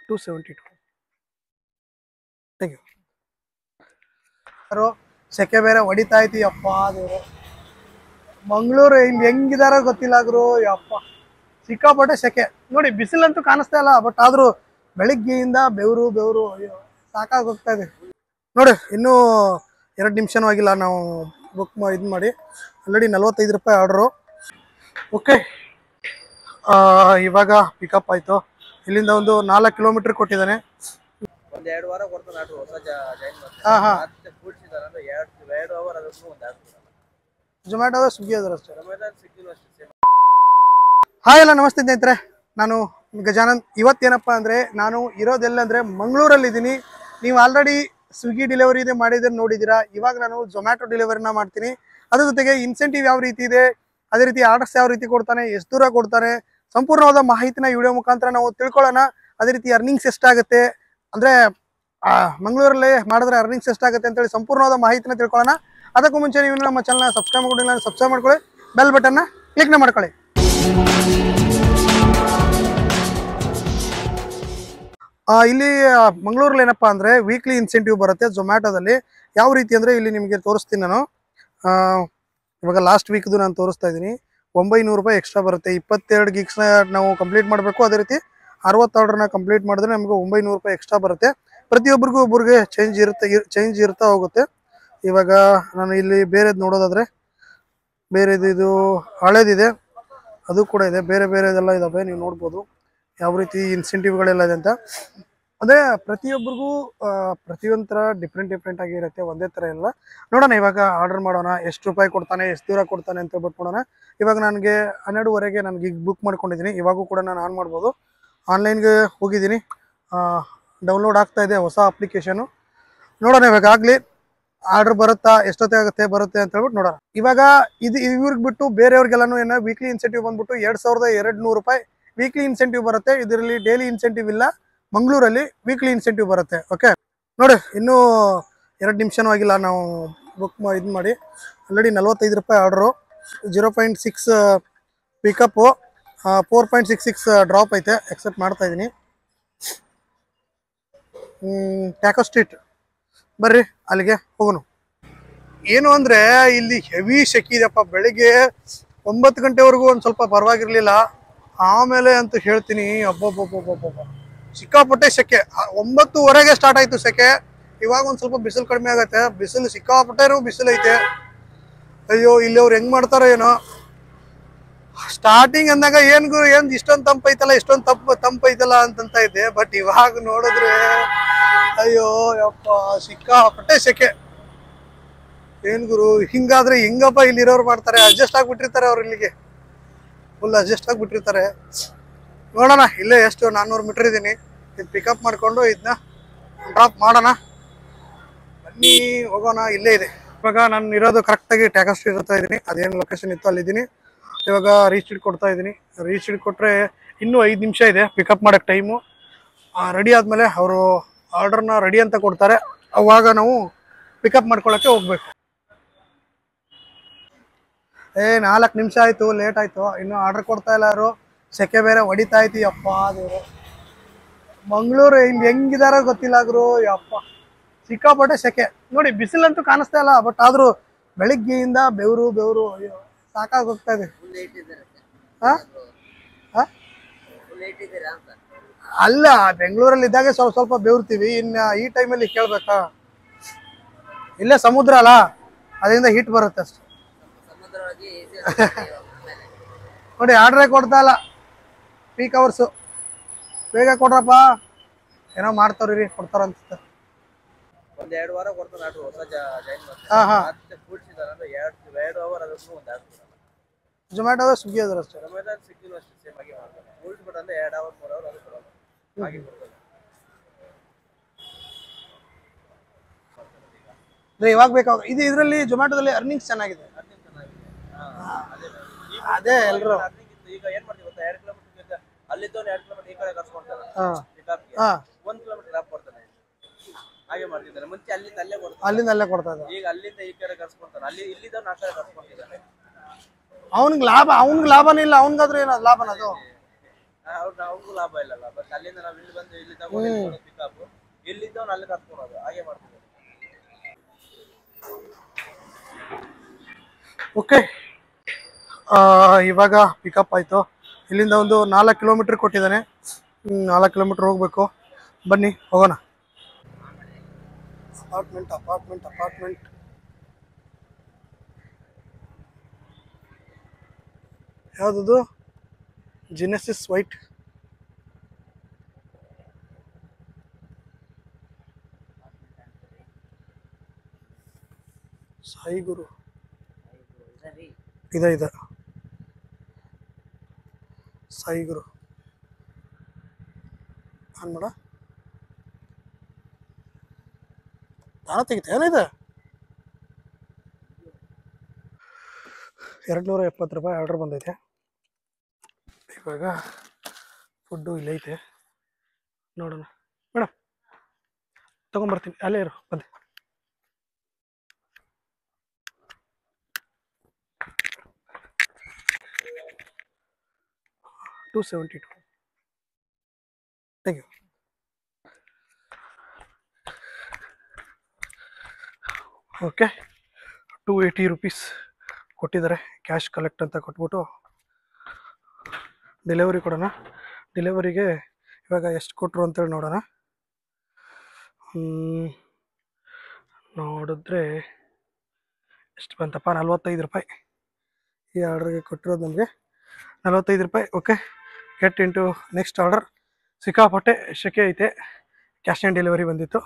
272. Thank you. ಸೆಕೆ ಬೇರೆ ಹೊಡಿತಾ ಐತಿ ಅಪ್ಪ ದೇವ್ರು. ಮಂಗಳೂರು ಇಲ್ಲಿ ಹೆಂಗಿದಾರೋ ಗೊತ್ತಿಲ್ಲ ಗುರು. ಯಪ್ಪ ಸಿಕ್ಕಾಪಟ್ಟೆ ಸೆಕೆ ನೋಡಿ. ಬಿಸಿಲಂತೂ ಕಾಣಿಸ್ತಾ ಇಲ್ಲ, ಬಟ್ ಆದ್ರೂ ಬೆಳಿಗ್ಗೆಯಿಂದ ಬೆವರು ಬೆವರು ಸಾಕಾಗಿ ಹೋಗ್ತಾ ಇದೆ ನೋಡಿ. ಇನ್ನೂ 2 ನಿಮಿಷನೂ ಆಗಿಲ್ಲ ನಾವು ಬುಕ್ ಇದು ಮಾಡಿ. ಆಲ್ರೆಡಿ 45 ರೂಪಾಯಿ ಆರ್ಡ್ರು. ಓಕೆ, ಇವಾಗ ಪಿಕಪ್ ಆಯಿತು. ಇಲ್ಲಿಂದ ಒಂದು 4 ಕಿಲೋಮೀಟರ್ ಕೊಟ್ಟಿದ್ದಾನೆ. ಒಂದು 2 ವಾರ ಕೊಡ್ತಾನೆ ಆರ್ಡರ್. ಹೊಸ ಜಾಯಿನ್ ಮಾಡ್ತಾರೆ. ಹಾಂ ಹಾಂ, ಮತ್ತೆ ಕೂಡಿಸಿದಾರೆ ಅಂದ್ರೆ 2 ಅವರ್ ಅದಕ್ಕೂ ಒಂದು ಆಗ್ತದೆ. ಜೊಮ್ಯಾಟೊ ಸ್ವಿಗ್ಗಿ ಅದ್ರ ಅಷ್ಟೇ. ಜೊಮ್ಯಾಟೊ ಸ್ವಿಗ್ಗಿನೂ ಅಷ್ಟೇ ಸೇಮ್. ಹಾಯ್ ಎಲ್ಲ ನಮಸ್ತೆ ಸ್ನೇಹಿತರೆ, ನಾನು ಗಜಾನಂದ್. ಇವತ್ತೇನಪ್ಪ ಅಂದರೆ ನಾನು ಇರೋದೆಲ್ಲಂದರೆ ಮಂಗಳೂರಲ್ಲಿದ್ದೀನಿ. ನೀವು ಆಲ್ರೆಡಿ ಸ್ವಿಗ್ಗಿ ಡೆಲಿವರಿ ಇದೆ ಮಾಡಿದ್ರೆ ನೋಡಿದ್ದೀರಾ. ಇವಾಗ ನಾನು ಜೊಮ್ಯಾಟೊ ಡೆಲಿವರಿನ ಮಾಡ್ತೀನಿ. ಅದ್ರ ಜೊತೆಗೆ ಇನ್ಸೆಂಟಿವ್ ಯಾವ ರೀತಿ ಇದೆ, ಅದೇ ರೀತಿ ಆರ್ಡರ್ಸ್ ಯಾವ ರೀತಿ ಕೊಡ್ತಾನೆ, ಎಷ್ಟು ದೂರ ಕೊಡ್ತಾನೆ, ಸಂಪೂರ್ಣವಾದ ಮಾಹಿತಿನ ವಿಡಿಯೋ ಮುಖಾಂತರ ನಾವು ತಿಳ್ಕೊಳ್ಳೋಣ. ಅದೇ ರೀತಿ ಅರ್ನಿಂಗ್ಸ್ ಎಷ್ಟಾಗುತ್ತೆ, ಅಂದರೆ ಮಂಗಳೂರಲ್ಲಿ ಮಾಡಿದ್ರೆ ಅರ್ನಿಂಗ್ಸ್ ಎಷ್ಟಾಗುತ್ತೆ ಅಂತೇಳಿ ಸಂಪೂರ್ಣವಾದ ಮಾಹಿತಿನ ತಿಳ್ಕೊಳ್ಳೋಣ. ಅದಕ್ಕೂ ಮುಂಚೆ ನೀವು ನಮ್ಮ ಚಾನಲ್ನ ಸಬ್ಸ್ಕ್ರೈಬ್ ಮಾಡಿಲ್ಲ, ಸಬ್ಸ್ಕ್ರೈಬ್ ಮಾಡ್ಕೊಳ್ಳಿ, ಬೆಲ್ ಬಟನ್ನ ಕ್ಲಿಕ್ನ ಮಾಡ್ಕೊಳ್ಳಿ. ಇಲ್ಲಿ ಮಂಗಳೂರಲ್ಲಿ ಏನಪ್ಪ ಅಂದರೆ ವೀಕ್ಲಿ ಇನ್ಸೆಂಟಿವ್ ಬರುತ್ತೆ ಝೊಮ್ಯಾಟೋದಲ್ಲಿ. ಯಾವ ರೀತಿ ಅಂದರೆ ಇಲ್ಲಿ ನಿಮಗೆ ತೋರಿಸ್ತೀನಿ ನಾನು. ಇವಾಗ ಲಾಸ್ಟ್ ವೀಕ್ದು ನಾನು ತೋರಿಸ್ತಾ ಇದ್ದೀನಿ. 900 ರೂಪಾಯಿ ಎಕ್ಸ್ಟ್ರಾ ಬರುತ್ತೆ. 22 ಗಿಗ್ಸ್ನ ನಾವು ಕಂಪ್ಲೀಟ್ ಮಾಡಬೇಕು. ಅದೇ ರೀತಿ 60 ಆರ್ಡ್ರನ್ನ ಕಂಪ್ಲೀಟ್ ಮಾಡಿದ್ರೆ ನಮಗೆ 900 ರೂಪಾಯಿ ಎಕ್ಸ್ಟ್ರಾ ಬರುತ್ತೆ. ಪ್ರತಿಯೊಬ್ಬರಿಗೂ ಒಬ್ಬರಿಗೆ ಚೇಂಜ್ ಇರ್ತಾ ಹೋಗುತ್ತೆ. ಇವಾಗ ನಾನು ಇಲ್ಲಿ ಬೇರೆದು ನೋಡೋದಾದರೆ ಬೇರೆದು ಇದು ಹಳೇದಿದೆ, ಅದು ಕೂಡ ಇದೆ. ಬೇರೆ ಬೇರೆದೆಲ್ಲ ಇದಾವೆ, ನೀವು ನೋಡ್ಬೋದು ಯಾವ ರೀತಿ ಇನ್ಸೆಂಟಿವ್ಗಳೆಲ್ಲ ಇದೆ ಅಂತ. ಅದೇ ಪ್ರತಿಯೊಬ್ಬರಿಗೂ ಪ್ರತಿಯೊಂಥರ ಡಿಫ್ರೆಂಟ್ ಆಗಿರುತ್ತೆ, ಒಂದೇ ಥರ ಇಲ್ಲ. ನೋಡೋಣ, ಇವಾಗ ಆರ್ಡರ್ ಮಾಡೋಣ. ಎಷ್ಟು ರೂಪಾಯಿ ಕೊಡ್ತಾನೆ, ಎಷ್ಟು ದೂರ ಕೊಡ್ತಾನೆ ಅಂತ ಹೇಳ್ಬಿಟ್ಟು ನೋಡೋಣ. ಇವಾಗ ನನಗೆ 12ವರೆಗೆ ನಾನು ಗಿಗ್ ಬುಕ್ ಮಾಡ್ಕೊಂಡಿದ್ದೀನಿ. ಇವಾಗೂ ಕೂಡ ನಾನು ಆನ್ ಮಾಡ್ಬೋದು. ಆನ್ಲೈನ್ಗೆ ಹೋಗಿದ್ದೀನಿ, ಡೌನ್ಲೋಡ್ ಆಗ್ತಾ ಇದೆ ಹೊಸ ಅಪ್ಲಿಕೇಶನು. ನೋಡೋಣ ಇವಾಗ ಆಗಲಿ ಆರ್ಡರ್ ಬರುತ್ತಾ, ಎಷ್ಟೊತ್ತಾಗುತ್ತೆ ಬರುತ್ತೆ ಅಂತ ಹೇಳ್ಬಿಟ್ಟು ನೋಡೋಣ. ಇವಾಗ ಇವ್ರಿಗೆ ಬಿಟ್ಟು ಬೇರೆಯವ್ರಿಗೆಲ್ಲನೂ ಏನೋ ವೀಕ್ಲಿ ಇನ್ಸೆಂಟಿವ್ ಬಂದ್ಬಿಟ್ಟು 2200 ರೂಪಾಯಿ ವೀಕ್ಲಿ ಇನ್ಸೆಂಟಿವ್ ಬರುತ್ತೆ. ಇದರಲ್ಲಿ ಡೈಲಿ ಇನ್ಸೆಂಟಿವ್ ಇಲ್ಲ. ಮಂಗಳೂರಲ್ಲಿ ವೀಕ್ಲಿ ಇನ್ಸೆಂಟಿವ್ ಬರುತ್ತೆ. ಓಕೆ ನೋಡಿ, ಇನ್ನೂ 2 ನಿಮಿಷನೂ ಆಗಿಲ್ಲ ನಾವು ಬುಕ್ ಇದು ಮಾಡಿ. ಆಲ್ರೆಡಿ 45 ರೂಪಾಯಿ ಆರ್ಡ್ರು. 0.6 ಪಿಕಪ್ಪು, 4.66 ಡ್ರಾಪ್ ಐತೆ. ಎಕ್ಸೆಪ್ಟ್ ಮಾಡ್ತಾ ಇದ್ದೀನಿ. ಟ್ಯಾಕೋ ಸ್ಟ್ರೀಟ್ ಬರ್ರಿ, ಅಲ್ಲಿಗೆ ಹೋಗೋಣ. ಏನು ಅಂದರೆ ಇಲ್ಲಿ ಹೆವಿ ಸೆಕೆ ಇದೆಯಪ್ಪ. ಬೆಳಿಗ್ಗೆ 9 ಗಂಟೆವರೆಗೂ ಒಂದು ಸ್ವಲ್ಪ ಪರವಾಗಿರಲಿಲ್ಲ. ಆಮೇಲೆ ಅಂತೂ ಹೇಳ್ತೀನಿ, ಅಬ್ಬಬ್ಬಬ್ಬಬ್ಬಬ್ಬ ಸಿಕ್ಕಾಪಟ್ಟೆ ಸೆಕೆ. 9ವರೆಗೆ ಸ್ಟಾರ್ಟ್ ಆಯಿತು ಸೆಕೆ. ಇವಾಗ ಒಂದು ಸ್ವಲ್ಪ ಬಿಸಿಲು ಕಡಿಮೆ ಆಗುತ್ತೆ. ಬಿಸಿಲು ಸಿಕ್ಕಾಪಟ್ಟೆನೂ ಬಿಸಿಲು ಐತೆ. ಅಯ್ಯೋ, ಇಲ್ಲಿ ಅವ್ರು ಹೆಂಗೆ ಮಾಡ್ತಾರೋ ಏನೋ. ಸ್ಟಾರ್ಟಿಂಗ್ ಅಂದಾಗ ಏನು ಇಷ್ಟೊಂದು ತಂಪೈತಲ್ಲ, ಇಷ್ಟೊಂದು ತಂಪೈತಲ್ಲ ಅಂತಂತ ಇದ್ದೆ. ಬಟ್ ಇವಾಗ ನೋಡಿದ್ರೆ ಅಯ್ಯೋ ಯಪ್ಪ, ಸಿಕ್ಕಾಪಟ್ಟೆ ಸೆಕೆ. ಏನು ಗುರು, ಹಿಂಗಾದ್ರೆ ಹೆಂಗಪ್ಪ ಇಲ್ಲಿರೋರು ಮಾಡ್ತಾರೆ? ಅಡ್ಜಸ್ಟ್ ಆಗಿಬಿಟ್ಟಿರ್ತಾರೆ ಅವ್ರು, ಇಲ್ಲಿಗೆ ಫುಲ್ ಅಡ್ಜಸ್ಟ್ ಆಗಿಬಿಟ್ಟಿರ್ತಾರೆ. ನೋಡೋಣ, ಇಲ್ಲೇ ಎಷ್ಟು 400 ಮೀಟರ್ ಇದ್ದೀನಿ. ಇದು ಪಿಕಪ್ ಮಾಡಿಕೊಂಡು ಇದನ್ನ ಡ್ರಾಪ್ ಮಾಡೋಣ. ಬನ್ನಿ ಹೋಗೋಣ, ಇಲ್ಲೇ ಇದೆ. ಇವಾಗ ನಾನು ಇರೋದು ಕರೆಕ್ಟಾಗಿ ಟ್ಯಾಕೋ ಸ್ಟ್ರೀಟ್ ಇರ್ತಾ ಇದ್ದೀನಿ. ಅದೇನು ಲೊಕೇಶನ್ ಇತ್ತು ಅಲ್ಲಿದ್ದೀನಿ. ಇವಾಗ ರೀಚ್ ಇಟ್ ಕೊಡ್ತಾ ಇದ್ದೀನಿ. ರೀಚ್ ಇಟ್ ಕೊಟ್ಟರೆ ಇನ್ನೂ 5 ನಿಮಿಷ ಇದೆ ಪಿಕಪ್ ಮಾಡೋಕ್ಕೆ ಟೈಮು. ರೆಡಿ ಆದಮೇಲೆ ಅವರು ಆರ್ಡರ್ನ ರೆಡಿ ಅಂತ ಕೊಡ್ತಾರೆ. ಅವಾಗ ನಾವು ಪಿಕಪ್ ಮಾಡ್ಕೊಳ್ಳೋಕ್ಕೆ ಹೋಗ್ಬೇಕು. 4 ನಿಮಿಷ ಆಯಿತು, ಲೇಟ್ ಆಯಿತು. ಇನ್ನೂ ಆರ್ಡರ್ ಕೊಡ್ತಾ ಇಲ್ಲ ಯಾರು. ಸೆಕೆ ಬೇರೆ ಹೊಡಿತಾ ಐತಿ ಅಪ್ಪ ದೇವರು. ಮಂಗಳೂರು ಇಲ್ಲಿ ಹೆಂಗಿದಾರೋ ಗೊತ್ತಿಲ್ಲ ಗುರು. ಯಪ್ಪ ಸಿಕ್ಕಾಪಟ್ಟೆ ಸೆಕೆ ನೋಡಿ. ಬಿಸಿಲಂತೂ ಕಾಣಿಸ್ತಾ ಇಲ್ಲ, ಬಟ್ ಆದ್ರೂ ಬೆಳಿಗ್ಗೆಯಿಂದ ಬೆವರು ಬೆವರು ಸಾಕಾಗಿ ಹೋಗ್ತಾ ಇದೆ. ಅಲ್ಲ, ಬೆಂಗಳೂರಲ್ಲಿ ಇದ್ದಾಗ ಸ್ವಲ್ಪ ಬೆವರ್ತೀವಿ. ಇನ್ನು ಈ ಟೈಮಲ್ಲಿ ಕೇಳ್ಬೇಕಾ? ಇಲ್ಲೇ ಸಮುದ್ರ ಅಲ್ಲ, ಅದರಿಂದ ಹೀಟ್ ಬರುತ್ತೆ ಅಷ್ಟೆ. ನೋಡಿ, ಆರ್ಡ್ರೇ ಕೊಡ್ತಾ ಇಲ್ಲ. ಪೀಕ್ ಅವರ್ಸು ಬೇಗ ಕೊಡ್ರಪ್ಪ. ಏನೋ ಮಾಡ್ತಾವ್ರಿ, ಕೊಡ್ತಾರಂತ. ಒಂದು 2 ವಾರ ಕೊಡ್ತಾನೆ ಆರ್ಡರ್. ಹೊಸ ಜಾಯಿನ್ ಮಾಡ್ತಾರೆ. ಹಾಂ ಹಾಂ, ಮತ್ತೆ ಕೂಡಿಸಿದಾರೆ ಅಂದ್ರೆ 2 ಅವರ್ ಅದಕ್ಕೂ ಒಂದು ಆಗ್ತದೆ. ಜೊಮ್ಯಾಟೊ ಸ್ವಿಗ್ಗಿ ಅದ್ರ ಅಷ್ಟೇ. ಜೊಮ್ಯಾಟೊ ಸ್ವಿಗ್ಗಿನೂ ಅಷ್ಟೇ ಸೇಮ್ ಆಗಿ ಮಾಡ್ತಾರೆ. ಕೂಡಿಸ್ಬಿಟ್ಟು ಅಂದ್ರೆ 2 ಅವರ್ 3 ಅವರ್ ಅದು ಕೊಡೋದು ಹಾಗೆ ಕೊಡ್ತಾರೆ. ಇವಾಗ ಬೇಕಾಗ ಇದು. ಇದರಲ್ಲಿ ಜೊಮ್ಯಾಟೊದಲ್ಲಿ ಅರ್ನಿಂಗ್ಸ್ ಚೆನ್ನಾಗಿದೆ. ಅದೇ ಎಲ್ಲರೂ ಈಗ ಏನ್ ಮಾಡ್ತೀವಿ ಗೊತ್ತಾ, 2 ಕಿಲೋಮೀಟರ್ ಅಲ್ಲಿದ್ದು 2 ಕಿಲೋಮೀಟರ್ ಈ ಕಡೆ ಕರ್ಸ್ಕೊಂತಾರೆ. 1 ಕಿಲೋಮೀಟರ್ ಡ್ರಾಪ್ ಕೊಡ್ತಾನೆ. ಹಾಗೆ ಮಾಡ್ತಿದ್ದಾರೆ. ಮುಂಚೆ ಅಲ್ಲಿಂದ ಅಲ್ಲೇ ಕೊಡ್ತಾರೆ, ಅಲ್ಲಿಂದ ಅಲ್ಲೇ ಕೊಡ್ತಾ ಇದ್ದಾರೆ. ಈಗ ಅಲ್ಲಿಂದ ಈ ಕಡೆ ಕರ್ಸ್ಕೊಂತಾರೆ. ಇಲ್ಲಿದ್ದವ್ರು 4 ಕಡೆ ಕರ್ಸ್ಕೊಂಡಿದ್ದಾರೆ. ಅವ್ನಿಗೆ ಲಾಭ ಲಾಭನೇ ಇಲ್ಲ. ಅವ್ನಿಗಾದ್ರೆ ಏನೋ ಲಾಭನ ಅದು. ಅವ್ರಿಗೂ ಲಾಭ ಇಲ್ಲಲ್ಲ. ಬಟ್ ಅಲ್ಲಿಂದ ನಾವು ಇಲ್ಲಿ ಬಂದು ಇಲ್ಲಿ ತಗೊಂಡು ಪಿಕಪ್ ಇಲ್ಲಿದ್ದು ಅಲ್ಲಿ ಕರ್ಕೊಳೋದು ಹಾಗೆ ಮಾಡ್ತಿದ್ದಾರೆ. ಓಕೆ, ಇವಾಗ ಪಿಕಪ್ ಆಯಿತು. ಇಲ್ಲಿಂದ ಒಂದು 4 ಕಿಲೋಮೀಟ್ರ್ ಕೊಟ್ಟಿದ್ದಾನೆ. 4 ಕಿಲೋಮೀಟ್ರ್ ಹೋಗಬೇಕು. ಬನ್ನಿ ಹೋಗೋಣ. ಅಪಾರ್ಟ್ಮೆಂಟ್ ಯಾವುದದು? ಜಿನೆಸಿಸ್ ವೈಟ್. ಸಾಯಿ ಗುರು ಇದೆ ಸಾಯಿ ಗುರು ಆನ್ ಮಾಡ. ತಾನ ತೆಗಿತ ಏನಿದೆ? 270 ರೂಪಾಯಿ ಆರ್ಡರ್ ಬಂದೈತೆ. ಇವಾಗ ಫುಡ್ಡು ಇಲ್ಲೈತೆ, ನೋಡೋಣ. ಮೇಡಮ್ ತೊಗೊಂಬರ್ತೀನಿ, ಅಲ್ಲೇ ಇರು ಬಂದೆ. $272. Thank you. ಓಕೆ, 280 ರುಪೀಸ್ ಕೊಟ್ಟಿದ್ದಾರೆ. ಕ್ಯಾಶ್ ಕಲೆಕ್ಟ್ ಅಂತ ಕೊಟ್ಬಿಟ್ಟು ಡೆಲಿವರಿ ಕೊಡೋಣ. ಡೆಲಿವರಿಗೆ ಇವಾಗ ಎಷ್ಟು ಕೊಟ್ಟರು ಅಂತೇಳಿ ನೋಡೋಣ. ನೋಡಿದ್ರೆ ಎಷ್ಟು ಬಂತಪ್ಪ? 45 ರೂಪಾಯಿ. ಈ ಆರ್ಡ್ರಿಗೆ ಕೊಟ್ಟಿರೋದು ನಮಗೆ 45 ರೂಪಾಯಿ. Okay, get into next order. ಸಿಕ್ಕಾಪಟ್ಟೆ ಶೆಕೆ ಐತೆ. ಕ್ಯಾಶ್ ಆನ್ ಡೆಲಿವರಿ ಬಂದಿತ್ತು.